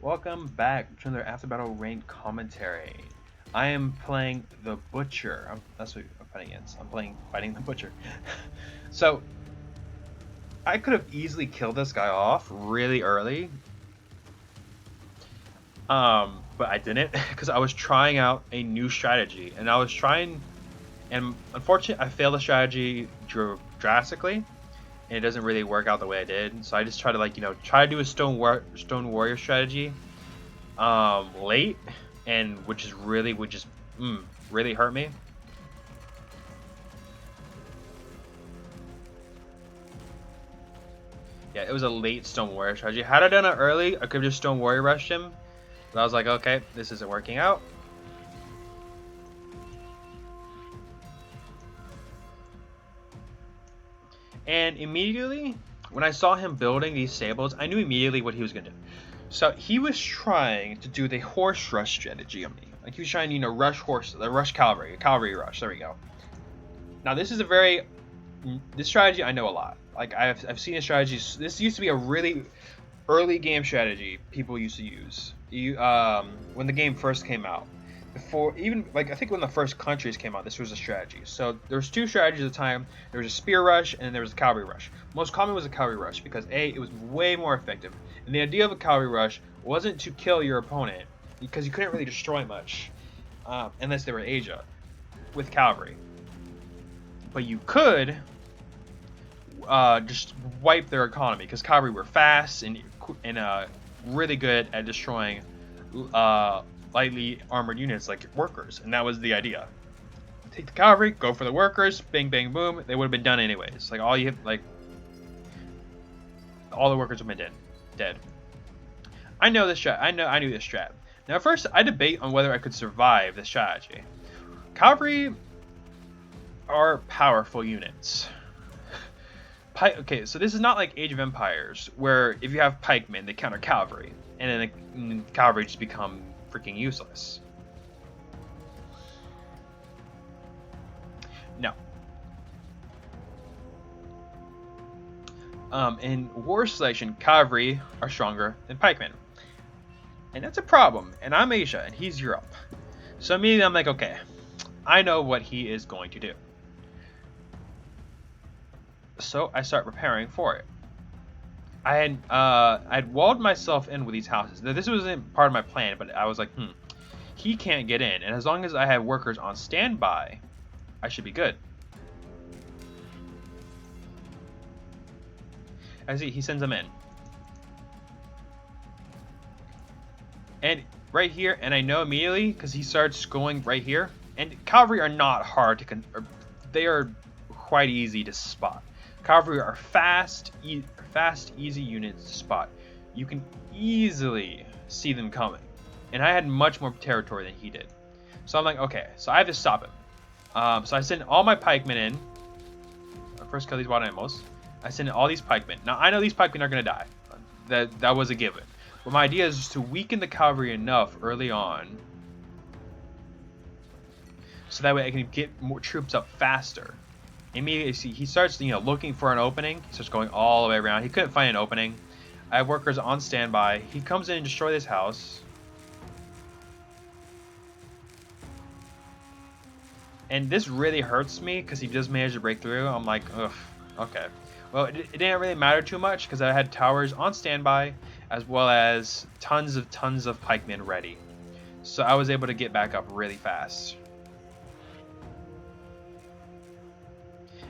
Welcome back to another after battle ranked commentary. I am playing the Butcher. That's what I'm playing against. I'm playing fighting the Butcher. So I could have easily killed this guy off really early, but I didn't because I was trying out a new strategy, and I was trying, and unfortunately, I failed the strategy drastically, and it doesn't really work out the way I did. So I just try to try to do a stone warrior strategy late, and which is really would just really hurt me. Yeah, it was a late Stone Warrior strategy. Had I done it early, I could have just Stone Warrior rushed him. But I was like, okay, this isn't working out. And immediately, when I saw him building these stables, I knew immediately what he was going to do. So he was trying to do the horse rush strategy on me. Like he was trying to, rush horse, rush cavalry rush. There we go. Now this is this strategy I know a lot. Like I've seen a strategy. This used to be a really early game strategy people used to use. When the game first came out, before even like I think when the first countries came out, this was a strategy. So there was two strategies at the time. There was a spear rush and there was a cavalry rush. Most common was a cavalry rush because it was way more effective. And the idea of a cavalry rush wasn't to kill your opponent because you couldn't really destroy much unless they were Asia with cavalry. But you could just wipe their economy because cavalry were fast and really good at destroying lightly armored units like workers, and that was the idea. Take the cavalry, go for the workers, bang bang boom. They would have been done anyways. Like all the workers would have been dead. I know this strat. I knew this strat. Now at first I debate on whether I could survive this strategy. Cavalry are powerful units. Okay, so this is not like Age of Empires, where if you have pikemen, they counter cavalry, and then the cavalry just become freaking useless. No. In war selection, cavalry are stronger than pikemen, and that's a problem. And I'm Asia, and he's Europe, so immediately I'm like, okay, I know what he is going to do. So I start preparing for it. I'd walled myself in with these houses. Now, this wasn't part of my plan, but I was like, he can't get in, and as long as I have workers on standby, I should be good. I see he sends them in, and right here, and I know immediately because he starts going right here. And cavalry are not hard to they are quite easy to spot. Cavalry are fast, easy units to spot. You can easily see them coming. And I had much more territory than he did. So I'm like, okay, so I have to stop him. So I send all my pikemen in. First kill these wild animals. I send in all these pikemen. Now I know these pikemen are going to die. That was a given. But my idea is just to weaken the cavalry enough early on so that way I can get more troops up faster. Immediately, he starts, looking for an opening. He starts going all the way around. He couldn't find an opening. I have workers on standby. He comes in and destroys this house. And this really hurts me because he does manage to break through. I'm like, ugh, okay. Well, it didn't really matter too much because I had towers on standby as well as tons of pikemen ready. So I was able to get back up really fast.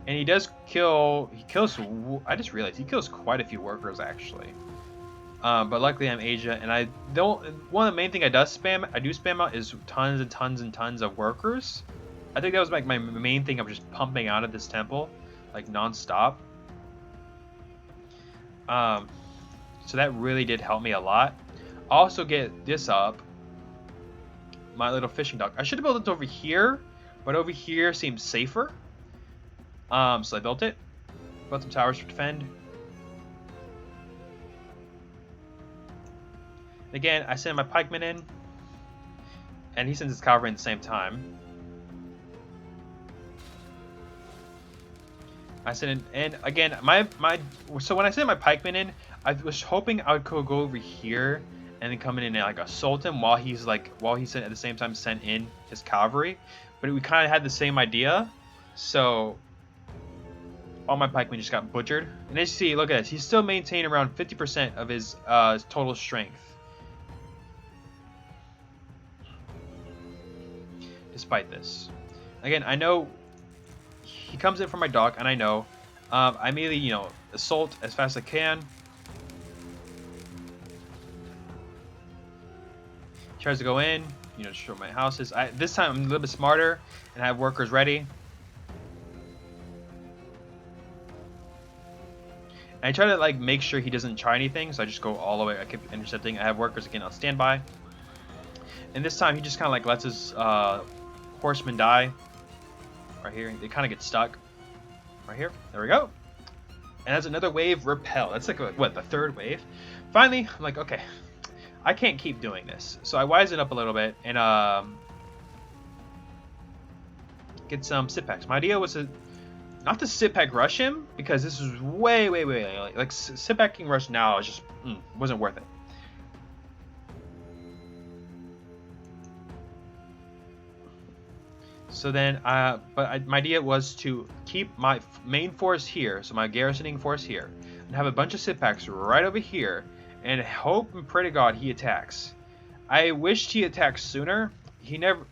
And he does kill. I just realized he kills quite a few workers actually. But luckily I'm Asia, and I don't. One of the main thing I do spam out is tons and tons and tons of workers. I think that was like my main thing of just pumping out of this temple, like non-stop. So that really did help me a lot. I also get this up, my little fishing dock. I should have built it over here, but over here seems safer. So I built it. Built some towers to defend. Again, I send my pikemen in, and he sends his cavalry in the same time. I sent in, and again, so when I sent my pikemen in, I was hoping I could go over here and then come in and like assault him while he's at the same time sent in his cavalry. But we kind of had the same idea, so all my pikemen just got butchered. And as you see, look at this, he's still maintaining around 50% of his total strength, despite this. Again, I know he comes in from my dock, and I know I immediately, assault as fast as I can. Tries to go in, destroy my houses. This time I'm a little bit smarter and I have workers ready. And I try to like make sure he doesn't try anything, so I just go all the way. I keep intercepting. I have workers again on standby. And this time he just kind of like lets his horsemen die. Right here, they kind of get stuck. Right here, there we go. And that's another wave repel. That's like what, the third wave? Finally, I'm like, okay, I can't keep doing this. So I wise it up a little bit and get some sit packs. My idea was not to sit pack rush him, because this is way like sit packing rush now is just wasn't worth it. So then, my idea was to keep my main force here, so my garrisoning force here, and have a bunch of sit packs right over here, and hope and pray to God he attacks. I wished he attacked sooner. He never.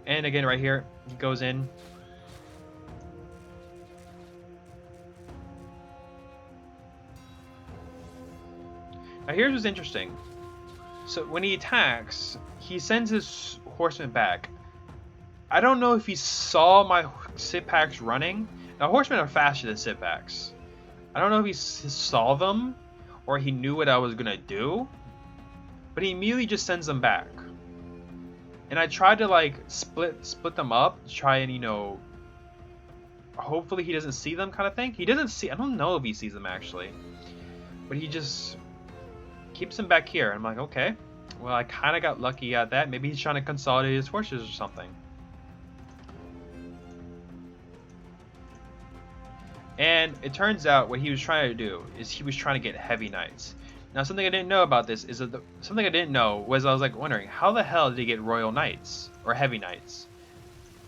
And again, right here, he goes in. Now here's what's interesting. So when he attacks, he sends his horsemen back. I don't know if he saw my sit packs running. Now horsemen are faster than sit packs. I don't know if he saw them or he knew what I was gonna do, but he immediately just sends them back. And I tried to like split them up, try and hopefully he doesn't see them, kind of thing. He doesn't see. I don't know if he sees them actually, but he just keeps them back here. I'm like, okay, well, I kind of got lucky at that. Maybe he's trying to consolidate his forces or something. And it turns out what he was trying to do is he was trying to get heavy knights. Now, something I didn't know about this is that something I didn't know was I was like wondering, how the hell did he get royal knights or heavy knights?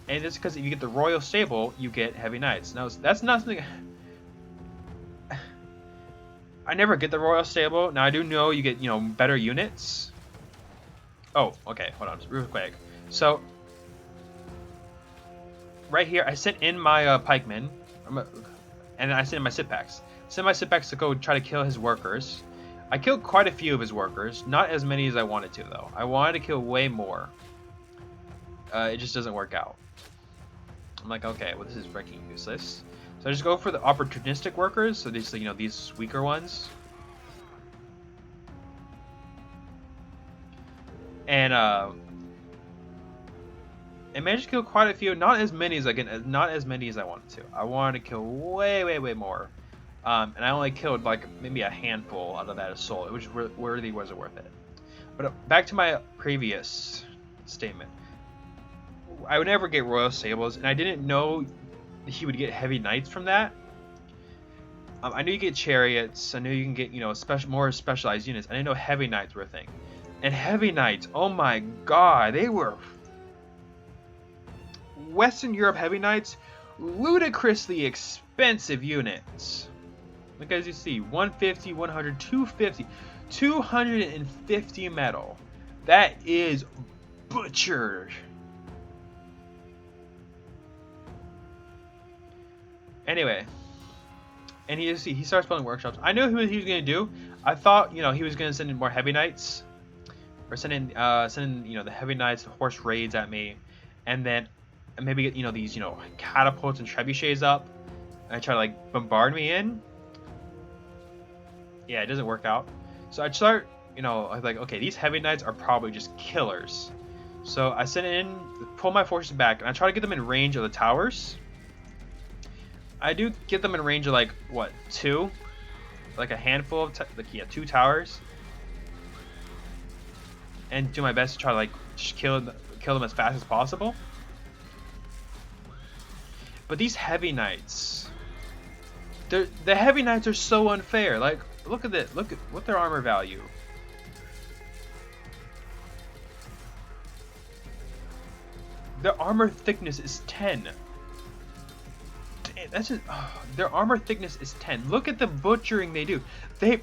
And it's because if you get the royal stable, you get heavy knights. Now, that's not something. I never get the royal stable. Now I do know you get better units. Oh, okay, hold on, just real quick. So right here, I sent in my pikemen, and I sent in my sit packs. Sent my sit packs to go try to kill his workers. I killed quite a few of his workers, not as many as I wanted to though. I wanted to kill way more. It just doesn't work out. I'm like, okay, well this is freaking useless. So I just go for the opportunistic workers, so these these weaker ones. And I managed to kill quite a few, not as many as I wanted to. I wanted to kill way more. And I only killed like maybe a handful out of that assault, which really wasn't worth it. But back to my previous statement. I would never get royal stables, and I didn't know he would get heavy knights from that. I knew you get chariots. I knew you can get more specialized units. I didn't know heavy knights were a thing. And heavy knights, oh my god, they were Western Europe heavy knights, ludicrously expensive units. Look, as you see, 150, 100, 250, 250 metal. That is butchered. Anyway, and he starts building workshops. I knew what he was gonna do. I thought he was gonna send in more heavy knights, or send in the heavy knights, horse raids at me, and then maybe get these catapults and trebuchets up, and try to like bombard me in. Yeah, it doesn't work out. So I start I was like, okay, these heavy knights are probably just killers. So I send in, pull my forces back, and I try to get them in range of the towers. I do get them in range of like what, 2, like a handful of 2 towers, and do my best to try to like just kill them as fast as possible. But these heavy knights, the heavy knights are so unfair. Like Look at this. Look at what their armor value. Their armor thickness is 10. Damn, that's just their armor thickness is 10. Look at the butchering they do.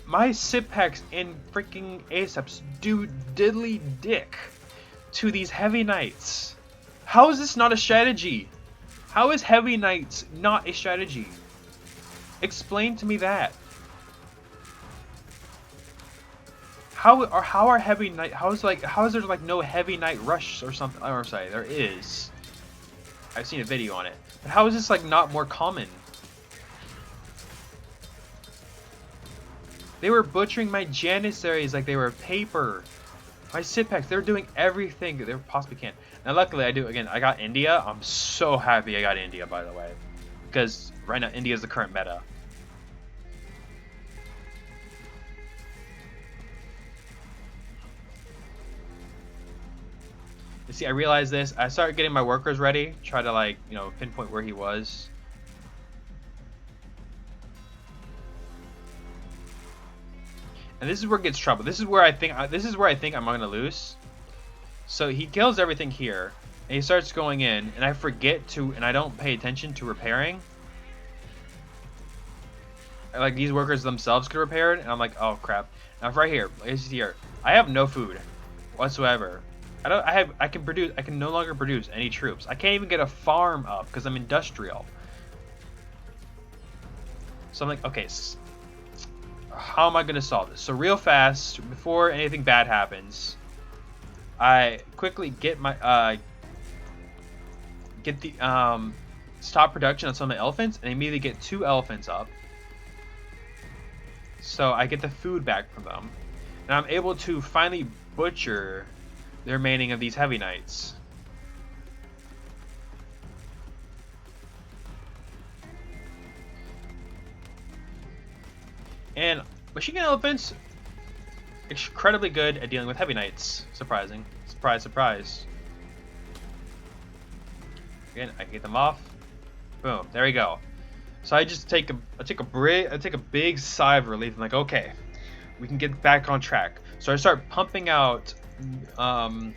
My sip packs and freaking ASAPs do diddly dick to these heavy knights. How is this not a strategy? How is heavy knights not a strategy? Explain to me that. How are heavy knight? How is there like no heavy knight rush or something? Or sorry, there is. I've seen a video on it. But how is this like not more common? They were butchering my Janissaries like they were paper. My sit packs, they were doing everything they possibly can. Now luckily I do, again, I got India. I'm so happy I got India, by the way. Because right now India is the current meta. You see, I realized this. I started getting my workers ready. Try to like, you know, pinpoint where he was. And this is where it gets trouble. This is where I think I'm gonna lose. So he kills everything here, and he starts going in, and I forget to, and I don't pay attention to repairing. Like these workers themselves could repair it, and I'm like, oh crap. Now right here, I have no food whatsoever. I can no longer produce any troops. I can't even get a farm up because I'm industrial. So I'm like, okay, how am I gonna solve this? So real fast, before anything bad happens, I quickly get my stop production on some of the elephants and immediately get 2 elephants up. So I get the food back from them, and I'm able to finally butcher the remaining of these heavy knights. And machine gun elephants, incredibly good at dealing with heavy knights. Surprising. Surprise, surprise. Again, I can get them off. Boom. There we go. So I just take a big sigh of relief. I'm like, okay, we can get back on track. So I start pumping out elephant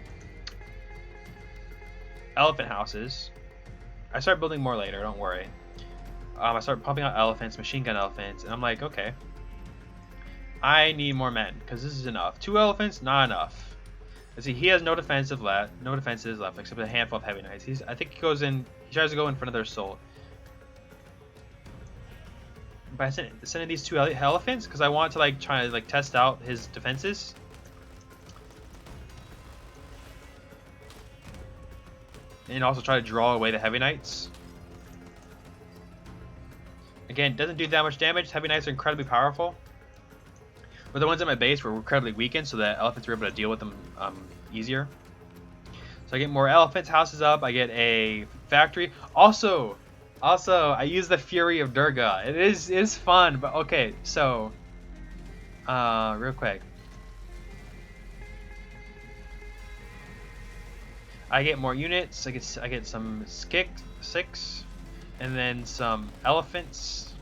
houses. I start building more later. Don't worry. I start pumping out elephants, machine gun elephants, and I'm like, okay, I need more men because this is enough. 2 elephants, not enough. Let's see, he has no defenses left except a handful of heavy knights. I think he goes in. He tries to go in front of their assault. By sending these 2 elephants because I want to like try to like test out his defenses. And also try to draw away the heavy knights. Again, doesn't do that much damage. Heavy knights are incredibly powerful. But the ones at my base were incredibly weakened, so that elephants were able to deal with them easier. So I get more elephants, houses up. I get a factory. Also, I use the Fury of Durga. It is fun, but okay. So, real quick. I get more units. I get some six, and then some elephants.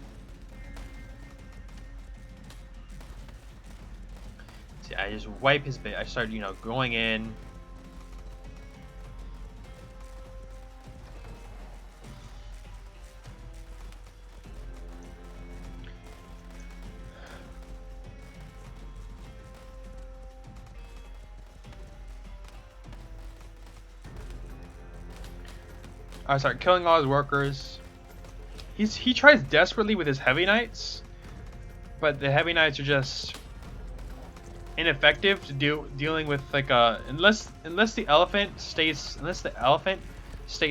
See, I just wipe his base. I start, you know, going in. I start killing all his workers. He tries desperately with his heavy knights, but the heavy knights are just ineffective to dealing with like unless the elephant stays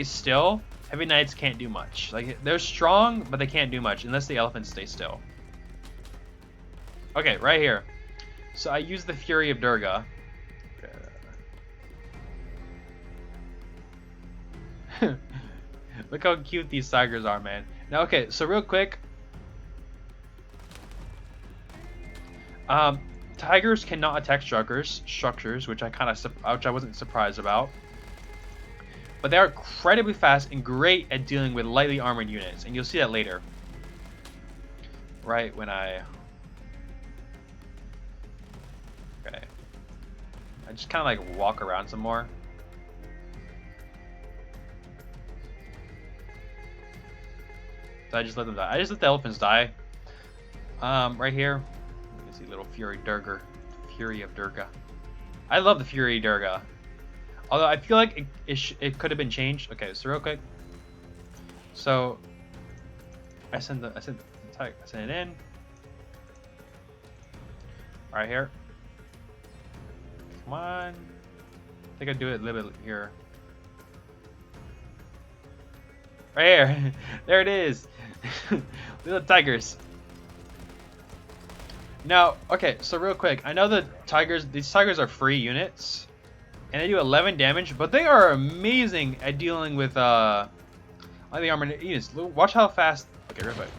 still. Heavy knights can't do much. Like they're strong, but they can't do much unless the elephant stays still. Okay, right here. So I use the Fury of Durga. Look how cute these tigers are, man. Now, okay, so real quick. Tigers cannot attack structures, which I wasn't surprised about. But they are incredibly fast and great at dealing with lightly armored units, and you'll see that later. Right when I I just kind of like walk around some more. So I just let them die. I just let the elephants die. Right here, you can see little Fury Durga. Fury of Durga. I love the Fury Durga. Although I feel like it could have been changed. Okay, so real quick. So I send it in. Right here. Come on. I think I do it a little bit here. Right here. There it is. Little tigers. Now, okay, so real quick, I know that these tigers are free units, and they do 11 damage, but they are amazing at dealing with the armored units. Watch how fast. Okay, real quick.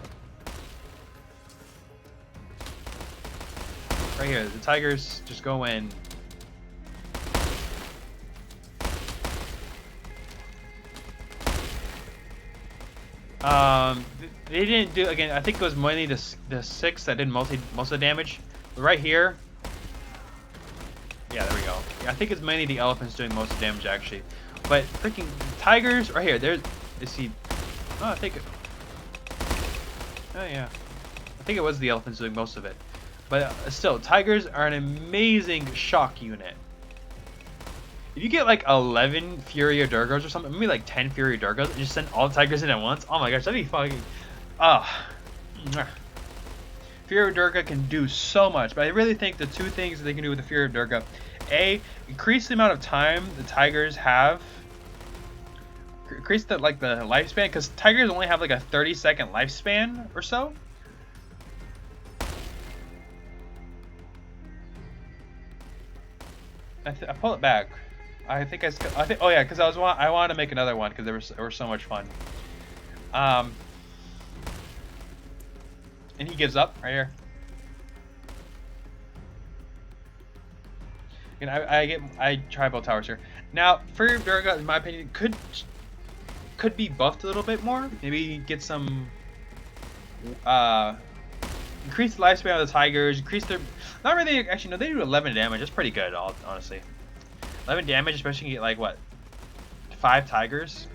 Right here, the tigers just go in. They didn't do, again, I think it was mainly the 6 that did most of the damage. But right here, yeah, there we go. Yeah, I think it's mainly the elephants doing most of the damage actually. But freaking tigers, right here, oh, I think oh yeah, I think it was the elephants doing most of it. But still, tigers are an amazing shock unit. If you get like 11 Fury Durgas or something, maybe like 10 Fury Durgas, and just send all the tigers in at once. Oh my gosh, that'd be fucking. Fury Durga can do so much, but I really think the two things that they can do with the Fury Durga: A, increase the amount of time the tigers have. Increase the lifespan, because tigers only have like a 30-second lifespan or so. I pull it back. I think oh yeah, because I wanted to make another one because they were so much fun. And he gives up right here. And I tribal towers here. Now, Fury of Durga, in my opinion, could be buffed a little bit more. Maybe get some increase the lifespan of the tigers. Increase their not really. Actually, no, they do 11 damage. That's pretty good, honestly. 11 damage, especially you get like what, 5 tigers.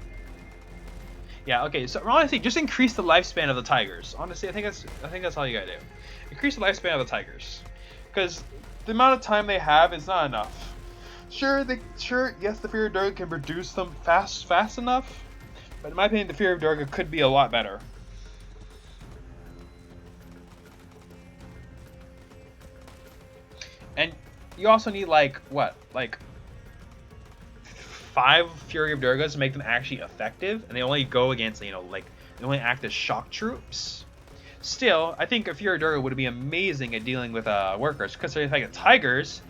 Yeah, okay. So honestly, just increase the lifespan of the tigers. Honestly, I think that's all you gotta do. Increase the lifespan of the tigers, because the amount of time they have is not enough. Sure, yes, the Fury of Durga can produce them fast enough, but in my opinion, the Fury of Durga could be a lot better. And you also need like 5 Fury of Durgas to make them actually effective, and they only go against, they only act as shock troops. Still, I think a Fury of Durga would be amazing at dealing with workers, because the fact that tigers,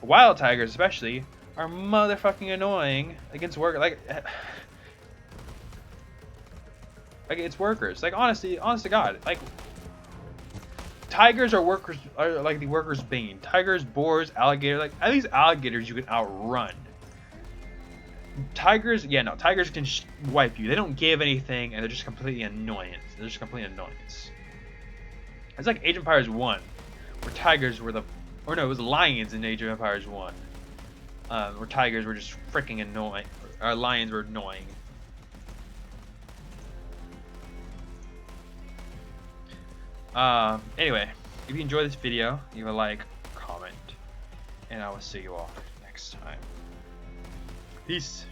wild tigers especially, are motherfucking annoying against workers. Like it's workers. Like honest to God, like tigers are like the workers' bane. Tigers, boars, alligators. Like at least alligators you can outrun. Tigers, yeah, no, tigers can wipe you. They don't give anything, and they're just completely annoyance. It's like Age of Empires 1, where tigers were or no, it was lions in Age of Empires 1, where tigers were just freaking annoying, or lions were annoying. Anyway, if you enjoyed this video, leave a like, comment, and I will see you all next time. Peace.